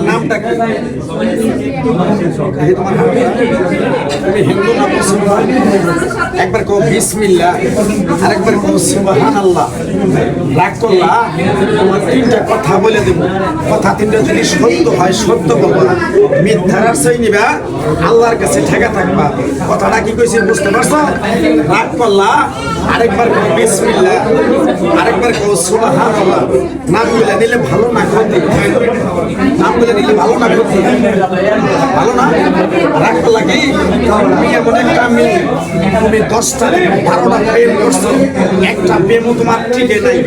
নামটা কি? তোমার তুমি হিন্দু না মুসলমান? একবার কও বিসমিল্লাহ, আরেকবার কও সুবহানাল্লাহ। রাগ করলা? তোমার তিনটা কথা বলে দেব, কথা তিনটা যদি সত্য হয় সত্য বলবা, মিথ্যার আশ্রয় নিবা, আল্লাহর কাছে ঠেকা থাকবা। কথাটা কি কইছি বুঝতে পারছো? রাগ করলা? আরেকবার কও বিসমিল্লাহ, আরেকবার কও সুবহানাল্লাহ। নাম বলে নিলে ভালো না ক্ষতি? নাম বলে নিলে ভালো না ক্ষতি? ভালো না? রাগ করলা কি? তুমি এমন একটা মেয়ে, তুমি 10টা 12টা প্রেম করছো, একটা প্রেমও তোমার টিকে নাই।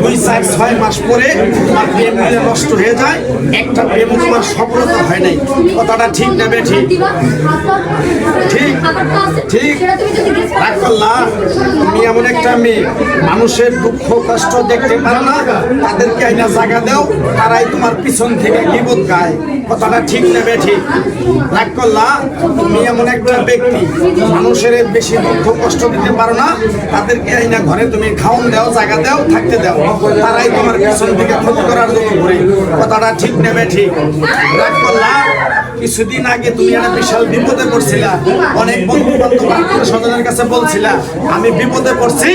2, 4, 6 মাস পরে তোমার প্রেম মিলে নষ্ট হয়ে যায়, একটা প্রেমও তোমার সফলতা হয় নাই। কথাটা ঠিক না বেঠিক? ঠিক ঠিক। রাগ করলা? তুমি এমন একটা মেয়ে, মানুষের দুঃখ কষ্ট দেখতে পারো না, তাদেরকে আইনা জায়গা দাও, তারাই তোমার পিছন থেকে গীবত গায়। কথাটা ঠিক না বেঠিক? রাগ করলা? তুমি এমন একটা ব্যক্তি, মানুষের বেশি দুঃখ কষ্ট দিতে পারো না, তাদেরকে আইনা ঘরে তুমি খাওয়ান দাও, জায়গা দাও, থাকতে দাও, তারাই তোমার পিছন থেকে ক্ষতি করার জন্য ঘুরে। কথাটা ঠিক না বেঠিক? রাগ করলা? কিছুদিন আগে তুমি একটা বিশাল বিপদে পড়ছিলা, অনেক বন্ধু বান্ধব আত্মীয় স্বজনের কাছে বলছিলা আমি বিপদে পড়ছি,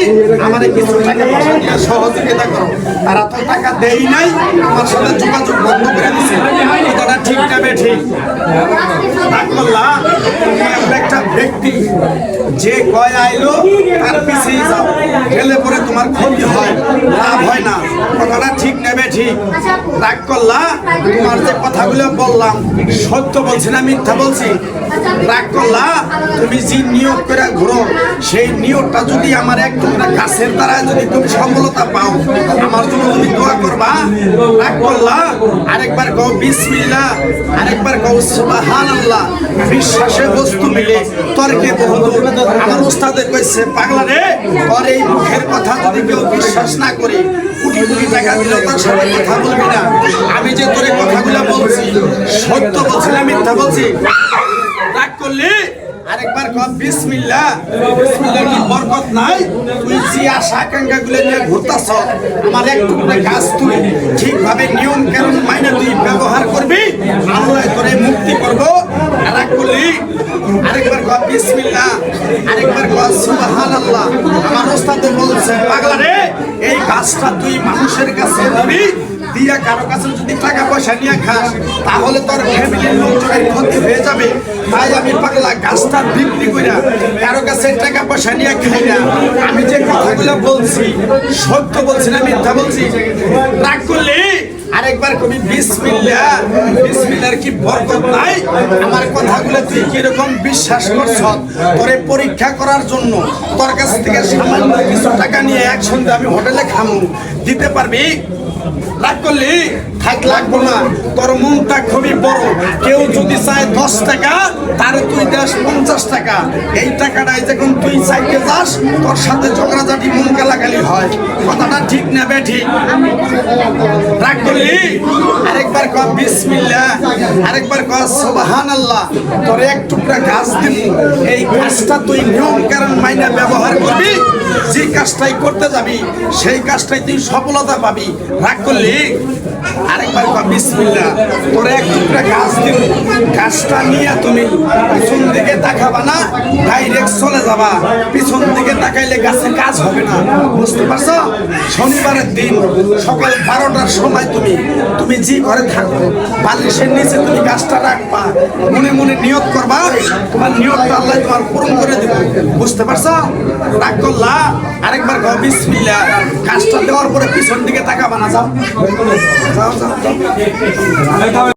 আমার কিছু টাকা পয়সা দিয়ে সহযোগিতা করো। তারা তো টাকা দেই নাই, আমার সাথে যোগাযোগ বন্ধ করে দিছে। কথাটা ঠিক না বেঠিক? রাগ করলা? তুমি এমন একটা ব্যক্তি, যে কয় আইলো তার পিছিয়ে যাও, গেলে পরে তোমার ক্ষতি হয়, লাভ হয় না। কথাটা ঠিক না বেঠিক? রাগ করলা? তোমার যে কথাগুলো বললাম সত্য বলছি না মিথ্যা বলছি? রাগ করলা? তুমি যে নিয়োগ করে ঘুরো, সেই নিয়োগটা যদি আমার এক টুকরা গাছের দ্বারা যদি তুমি সফলতা পাও, আমার জন্য তুমি দোয়া করবা? রাগ করলা? আরেকবার কও বিসমিল্লাহ, আরেকবার কও সুবহানাল্লাহ। বিশ্বাসে বস্তু মিলে তর্কে বহুদূর। আমার উস্তাদে কইছে, পাগলা রে, ওর এই মুখের কথা যদি কেউ বিশ্বাস না করে, কোটি কোটি টাকা দিলেও তার সাথে কথা বলবি না। আমি যে তোরে কথাগুলো বলছি সত্য বলছি না মিথ্যা বলছি? রাগ করলি? আরেকবার কও বিসমিল্লাহ। বিসমিল্লাহ কি বরকত নাই? তুই যে আশা আকাঙ্ক্ষা গুলো নিয়ে ঘুরতাছ, আমার এক টুকরা গাছ তুই ঠিকভাবে নিয়ম কানুন মাইনে তুই ব্যবহার করবি, আল্লাহ তোরে মুক্তি করব। রাগ করলি? আরেকবার কও বিসমিল্লাহ, আরেকবার কও সুবহানাল্লাহ। আমার ওস্তাদ বলছে, পাগলা রে, এই গাছটা তুই মানুষের কাছে দিবি, দিয়া কারো কাছে যদি টাকা পয়সা নিয়ে খাস, তাহলে তোর ফ্যামিলির লোকজনের ক্ষতি হয়ে যাবে। তাই আমি পাগলা গাছটা বিক্রি করে কারো কাছে টাকা পয়সা নিয়ে খাই না। আমি যে কথাগুলো বলছি সত্য বলছি না মিথ্যা বলছি? রাগ করলি? আরেকবার কবি বিসমিল্লাহ। বিসমিল্লাহর কি বরকত নাই? আমার কথাগুলো তুই কিরকম বিশ্বাস করছ? তোরে পরীক্ষা করার জন্য তোর কাছ থেকে সামান্য কিছু টাকা নিয়ে একসঙ্গে আমি হোটেলে খামু, দিতে পারবি? রাগ করলি? থাক, লাগবো না। তোর মনটা খুবই বড়, কেউ যদি চায় 10 টাকা, তার তুই দেশ 50 টাকা। এই টাকাটাই যখন তুই চাইতে যাস, তোর সাথে ঝগড়াঝাটি মন গালাগালি হয়। কথাটা ঠিক না বেঠিক? রাগ করলি? আরেকবার কও বিসমিল্লাহ, আরেকবার কও সুবহানাল্লাহ। তোর এক টুকরা গাছ দিব, এই গাছটা তুই নিয়ম কারণ মাইনা ব্যবহার করবি, যে কাজটাই করতে যাবি সেই কাজটাই তুই সফলতা পাবি। রাগ করলি? আরেকবার কও বিসমিল্লাহ। তোর এক টুকরা গাছ দিব, গাছটা নিয়ে তুমি পিছন দিকে তাকাবা না, ডাইরেক্ট চলে যাবা। পিছন দিকে তাকাইলে গাছের কাজ হবে না, বুঝতে পারছো? শনিবারের দিন সকাল 12টার সময় তুমি যে ঘরে থাকো, বালিশের নিচে তুমি গাছটা রাখবা, মনে মনে নিয়ত করবা, তোমার নিয়তটা আল্লাহ তোমার পূরণ করে দেবে। বুঝতে পারছো? রাগ করলা? আরেকবার কও বিসমিল্লাহ। গাছটা দেওয়ার পরে পিছন দিকে তাকাবা না, যাও যাও যাও।